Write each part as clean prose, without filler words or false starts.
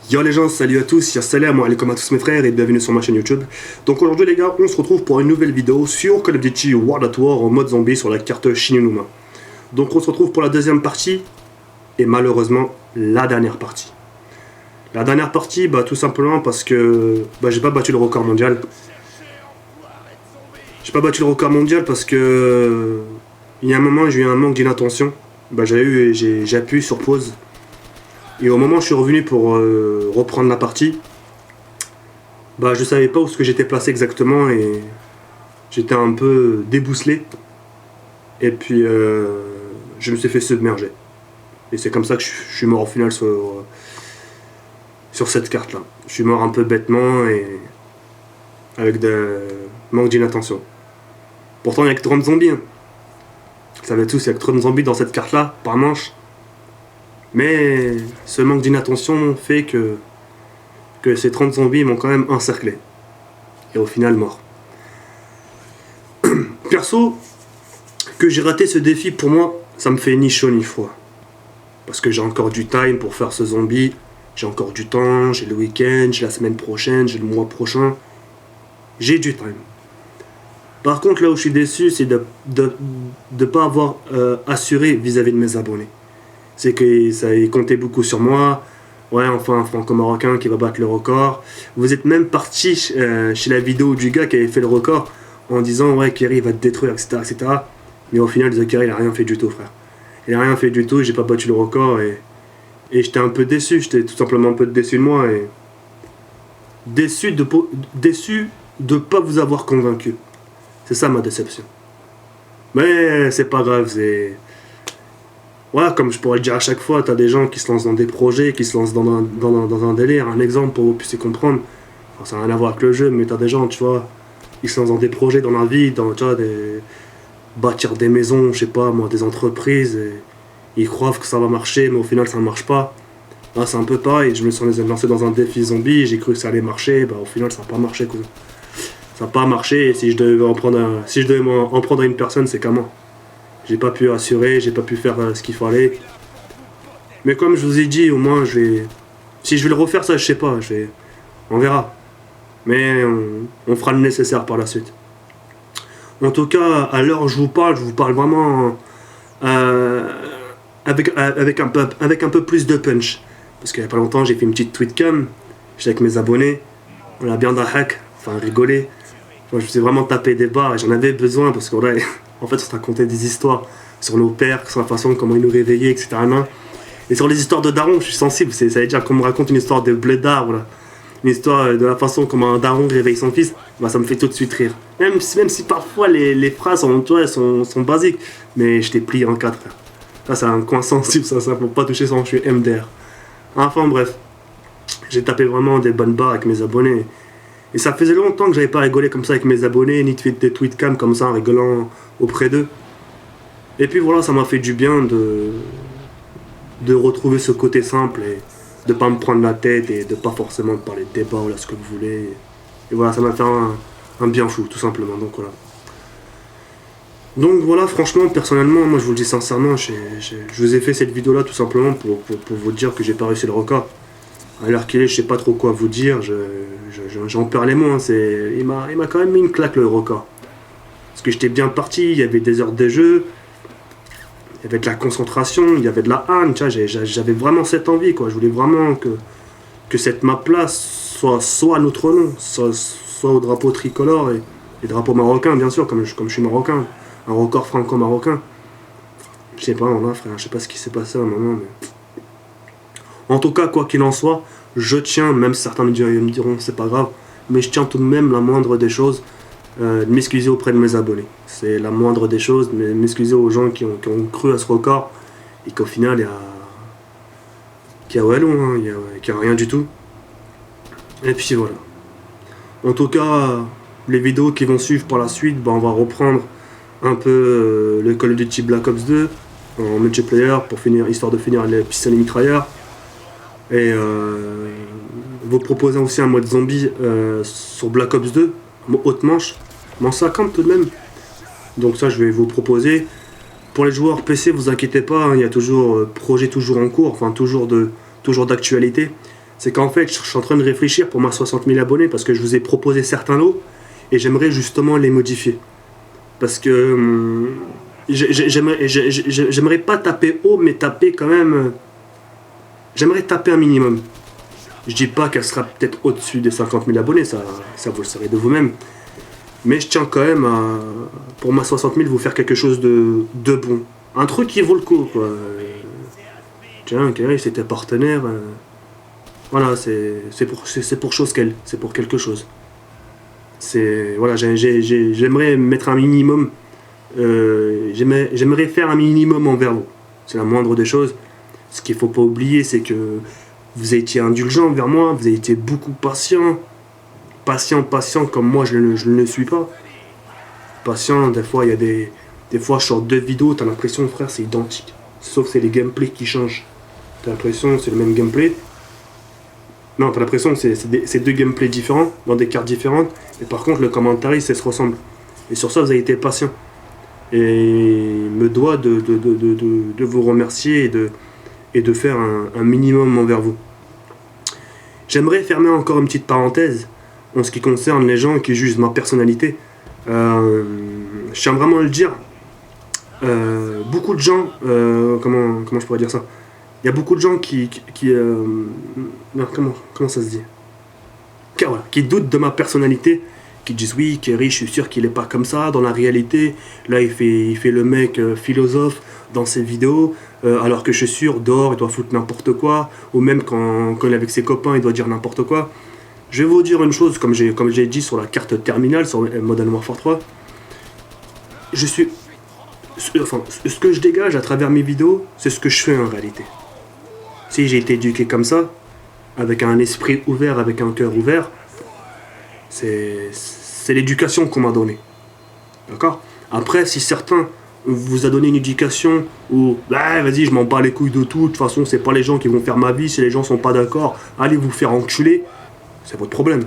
Yo les gens, salut à tous, salam alaikum à tous mes frères et bienvenue sur ma chaîne YouTube. Donc aujourd'hui les gars, on se retrouve pour une nouvelle vidéo sur Call of Duty World at War en mode zombie sur la carte Shinonuma. Donc on se retrouve pour la deuxième partie et malheureusement la dernière partie. La dernière partie, tout simplement parce que j'ai pas battu le record mondial. J'ai pas battu le record mondial parce que il y a un moment j'ai eu un manque d'inattention. J'ai appuyé sur pause. Et au moment où je suis revenu pour reprendre la partie, je savais pas où j'étais placé exactement et j'étais un peu débousselé. Et puis je me suis fait submerger. Et c'est comme ça que je suis mort au final sur cette carte là. Je suis mort un peu bêtement et avec des manques d'inattention. Pourtant il y a que 30 zombies. Hein. Vous savez tous, il y a que 30 zombies dans cette carte là, par manche. Mais ce manque d'inattention fait que ces 30 zombies m'ont quand même encerclé. Et au final mort. Perso, que j'ai raté ce défi, pour moi, ça me fait ni chaud ni froid. Parce que j'ai encore du time pour faire ce zombie. J'ai encore du temps, j'ai le week-end, j'ai la semaine prochaine, j'ai le mois prochain. J'ai du time. Par contre, là où je suis déçu, c'est de ne pas avoir assuré vis-à-vis de mes abonnés. C'est que ça a compté beaucoup sur moi. Ouais, enfin un franco-marocain qui va battre le record. Vous êtes même parti chez la vidéo du gars qui avait fait le record en disant ouais, Kerry va te détruire, etc., etc. Mais au final, The Kerry, il a rien fait du tout, frère. Il a rien fait du tout, j'ai pas battu le record et j'étais un peu déçu. J'étais tout simplement un peu déçu de moi et déçu de pas vous avoir convaincu. C'est ça ma déception. Mais c'est pas grave, c'est... Ouais, comme je pourrais le dire à chaque fois, t'as des gens qui se lancent dans des projets, qui se lancent dans un délire. Un exemple pour que vous puissiez comprendre. Enfin, ça n'a rien à voir avec le jeu, mais t'as des gens, tu vois, ils se lancent dans des projets dans la vie, tu vois, bâtir des maisons, je sais pas moi, des entreprises. Et ils croient que ça va marcher, mais au final ça ne marche pas. Là, c'est un peu pareil. Je me suis lancé dans un défi zombie, j'ai cru que ça allait marcher, au final ça n'a pas marché. Quoi. Ça n'a pas marché, et si je devais en prendre à une personne, c'est qu'à moi. J'ai pas pu assurer, j'ai pas pu faire ce qu'il fallait. Mais comme je vous ai dit, au moins si je vais le refaire, ça je sais pas, on verra. Mais on fera le nécessaire par la suite. En tout cas, à l'heure où je vous parle vraiment avec un peu plus de punch. Parce qu'il y a pas longtemps, j'ai fait une petite tweetcam, j'étais avec mes abonnés, on a bien d'hack, enfin rigolé. Je me suis vraiment tapé des barres et j'en avais besoin parce que là, en fait, on se racontait des histoires sur nos pères, sur la façon comment ils nous réveillaient, etc. Et sur les histoires de daron, je suis sensible. Ça veut dire qu'on me raconte une histoire de blédard, voilà. Une histoire de la façon comment un daron réveille son fils, ça me fait tout de suite rire. Même si parfois les phrases sont basiques, mais je t'ai plié en quatre. Ça, c'est un coin sensible, ça faut pas toucher ça, je suis MDR. Enfin bref, j'ai tapé vraiment des bonnes barres avec mes abonnés. Et ça faisait longtemps que j'avais pas rigolé comme ça avec mes abonnés, ni fait des tweetcams comme ça en rigolant auprès d'eux. Et puis voilà, ça m'a fait du bien de retrouver ce côté simple et de pas me prendre la tête et de pas forcément parler de débat ou là ce que vous voulez. Et voilà, ça m'a fait un bien fou, tout simplement. Donc voilà, franchement, personnellement, moi je vous le dis sincèrement, je vous ai fait cette vidéo là tout simplement pour vous dire que j'ai pas réussi le record. À l'heure qu'il est, je sais pas trop quoi vous dire, j'en perds les mots, hein, il m'a quand même mis une claque le record. Parce que j'étais bien parti, il y avait des heures de jeu, il y avait de la concentration, il y avait de la haine, j'avais vraiment cette envie, quoi. Je voulais vraiment que cette map-là soit à notre nom, soit au drapeau tricolore et drapeau marocain, bien sûr, comme je suis marocain, un record franco-marocain. Je sais pas, là, frère, je sais pas ce qui s'est passé à un moment, mais... En tout cas, quoi qu'il en soit, je tiens, même si certains me diront c'est pas grave, mais je tiens tout de même la moindre des choses, de m'excuser auprès de mes abonnés. C'est la moindre des choses, mais m'excuser aux gens qui ont cru à ce record et qu'au final, il y a rien du tout. Et puis voilà. En tout cas, les vidéos qui vont suivre par la suite, on va reprendre un peu le Call of Duty Black Ops 2 en multiplayer pour histoire de finir les pistolets mitrailleurs. Et vous proposez aussi un mode zombie sur Black Ops 2, haute manche, en 50 tout de même. Donc ça je vais vous proposer. Pour les joueurs PC, vous inquiétez pas, il y a toujours projet toujours en cours, enfin toujours d'actualité. C'est qu'en fait, je suis en train de réfléchir pour ma 60 000 abonnés parce que je vous ai proposé certains lots et j'aimerais justement les modifier. Parce que j'aimerais pas taper haut, mais taper quand même. J'aimerais taper un minimum. Je dis pas qu'elle sera peut-être au-dessus des 50 000 abonnés, ça vous le savez de vous-même. Mais je tiens quand même à, pour ma 60 000, vous faire quelque chose de bon. Un truc qui vaut le coup, quoi. Tiens, Kerry, c'était partenaire. Voilà, c'est pour chose qu'elle, c'est pour quelque chose. Voilà, j'aimerais mettre un minimum. J'aimerais faire un minimum envers vous. C'est la moindre des choses. Ce qu'il faut pas oublier, c'est que vous avez été indulgent envers moi, vous avez été beaucoup patient. Patient, comme moi je ne le suis pas. Patient, des fois, il y a des fois, je sors 2 vidéos, t'as l'impression, frère, c'est identique. Sauf c'est les gameplays qui changent. T'as l'impression c'est le même gameplay. Non, t'as l'impression que c'est 2 gameplays différents, dans des cartes différentes. Et par contre, le commentaire, ça se ressemble. Et sur ça, vous avez été patient. Et il me doit de vous remercier et de faire un minimum envers vous. J'aimerais fermer encore une petite parenthèse en ce qui concerne les gens qui jugent ma personnalité. Je tiens vraiment à le dire. Beaucoup de gens, comment je pourrais dire ça? Il y a beaucoup de gens non, comment ça se dit? Voilà, qui doutent de ma personnalité, qui disent oui, Kerry, je suis sûr qu'il est pas comme ça dans la réalité. Là, il fait le mec philosophe dans ses vidéos, alors que je suis sûr, dehors, il doit foutre n'importe quoi, ou même quand il est avec ses copains, il doit dire n'importe quoi. Je vais vous dire une chose, comme j'ai dit sur la carte terminale, sur Modern Warfare 3, ce que je dégage à travers mes vidéos, c'est ce que je fais en réalité. Si j'ai été éduqué comme ça, avec un esprit ouvert, avec un cœur ouvert, c'est l'éducation qu'on m'a donnée. D'accord? Après, si certains vous a donné une éducation où, vas-y, je m'en bats les couilles de tout, de toute façon, c'est pas les gens qui vont faire ma vie, si les gens sont pas d'accord, allez vous faire enculer, c'est votre problème.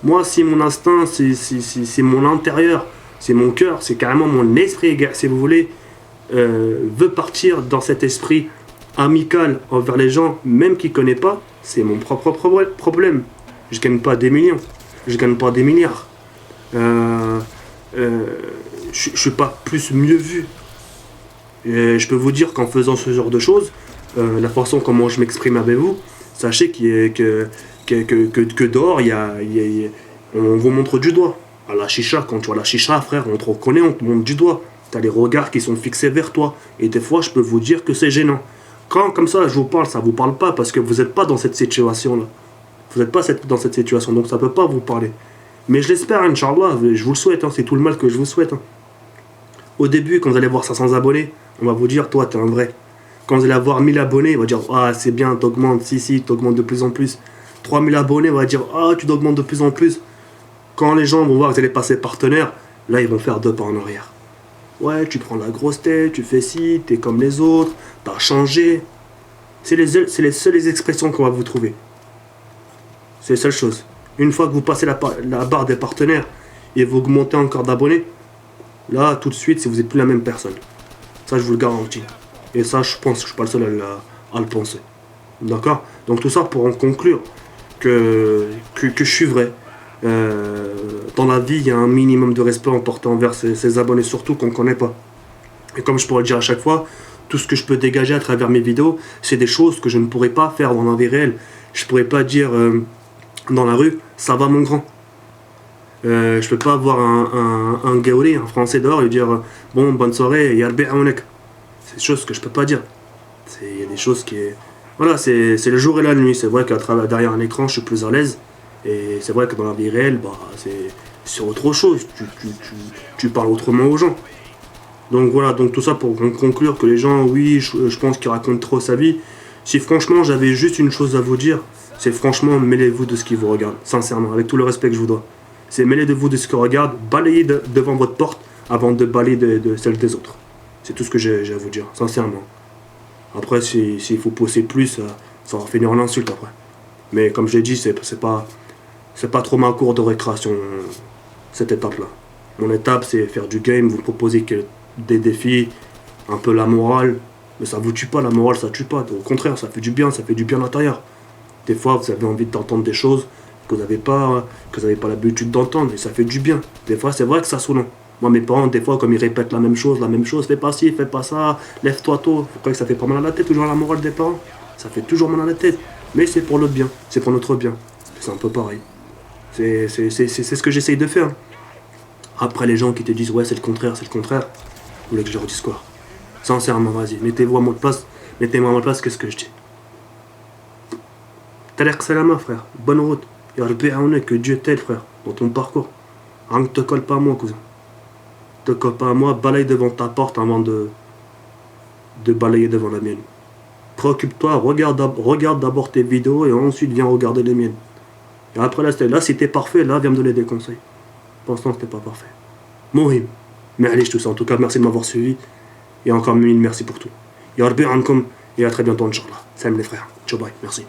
Moi, si mon instinct, c'est mon intérieur, c'est mon cœur, c'est carrément mon esprit, si vous voulez, veut partir dans cet esprit amical envers les gens, même qui ne connaissent pas, c'est mon propre problème. Je gagne pas des millions, je gagne pas des milliards. Je suis pas plus mieux vu. Et je peux vous dire qu'en faisant ce genre de choses, la façon comment je m'exprime avec vous, sachez que dehors, on vous montre du doigt. À la chicha, quand tu vois la chicha, frère, on te reconnaît, on te montre du doigt. Tu as les regards qui sont fixés vers toi. Et des fois, je peux vous dire que c'est gênant. Quand, comme ça, je vous parle, ça vous parle pas parce que vous n'êtes pas dans cette situation-là. Vous n'êtes pas dans cette situation, donc ça peut pas vous parler. Mais je l'espère, Inch'Allah, je vous le souhaite, c'est tout le mal que je vous souhaite. Au début, quand vous allez voir 500 abonnés, on va vous dire, toi, t'es un vrai. Quand vous allez avoir 1000 abonnés, on va dire, ah, c'est bien, t'augmentes, si, t'augmentes de plus en plus. 3000 abonnés, on va dire, ah, tu t'augmentes de plus en plus. Quand les gens vont voir que vous allez passer partenaire, là, ils vont faire 2 pas en arrière. Ouais, tu prends la grosse tête, tu fais ci, t'es comme les autres, t'as changé. C'est les seules expressions qu'on va vous trouver. C'est les seules choses. Une fois que vous passez la barre des partenaires et vous augmentez encore d'abonnés, là, tout de suite, si vous n'êtes plus la même personne. Ça, je vous le garantis. Et ça, je pense que je ne suis pas le seul à le penser. D'accord? Donc tout ça pour en conclure que je suis vrai. Dans la vie, il y a un minimum de respect important envers ses abonnés, surtout qu'on ne connaît pas. Et comme je pourrais le dire à chaque fois, tout ce que je peux dégager à travers mes vidéos, c'est des choses que je ne pourrais pas faire dans la vie réelle. Je ne pourrais pas dire dans la rue, ça va mon grand. Je peux pas voir un gaouli, un français dehors, et dire bon, bonne soirée, yarbi aounek. C'est des choses que je peux pas dire. Il y a des choses qui. Voilà, c'est le jour et la nuit. C'est vrai qu'à travers derrière un écran, je suis plus à l'aise. Et c'est vrai que dans la vie réelle, c'est autre chose. Tu parles autrement aux gens. Donc voilà, donc tout ça pour conclure que les gens, oui, je pense qu'ils racontent trop sa vie. Si franchement j'avais juste une chose à vous dire, c'est franchement mêlez-vous de ce qui vous regarde, sincèrement, avec tout le respect que je vous dois. C'est mêlez-vous de ce qui vous regarde, balayez devant votre porte avant de balayer de celle des autres. C'est tout ce que j'ai à vous dire, sincèrement. Après, s'il faut pousser plus, ça va finir en insulte après. Mais comme je l'ai dit, c'est pas trop ma cour de récréation, cette étape-là. Mon étape, c'est faire du game, vous proposer des défis, un peu la morale. Mais ça vous tue pas, la morale, ça tue pas. Au contraire, ça fait du bien à l'intérieur. Des fois, vous avez envie d'entendre des choses que vous n'avez pas l'habitude d'entendre, et ça fait du bien. Des fois, c'est vrai que ça saoulant. Moi, mes parents, des fois, comme ils répètent la même chose, fais pas ci, fais pas ça, lève-toi tôt. Vous croyez que ça fait pas mal à la tête, toujours la morale des parents? Ça fait toujours mal à la tête. Mais c'est pour notre bien, c'est pour notre bien. C'est un peu pareil. C'est ce que j'essaye de faire. Après, les gens qui te disent, ouais, c'est le contraire, vous voulez que je leur dise quoi? Sincèrement, vas-y, mettez-vous à ma place, qu'est-ce que je dis? Tariq Salama, frère, bonne route. Ya Rabbi Aounek, que Dieu t'aide, frère, dans ton parcours. Rien que te colle pas à moi, cousin. Te colle pas à moi, balaye devant ta porte avant de balayer devant la mienne. Préoccupe-toi, regarde d'abord tes vidéos et ensuite viens regarder les miennes. Et après, là si t'es parfait, là, viens me donner des conseils. Pour l'instant, t'es pas parfait. Mohim. Mais allez, je te sens. En tout cas, merci de m'avoir suivi. Et encore mille merci pour tout. Ya Rabbi Ankum, et à très bientôt, Inch'Allah. Salam les frères. Ciao, bye. Merci.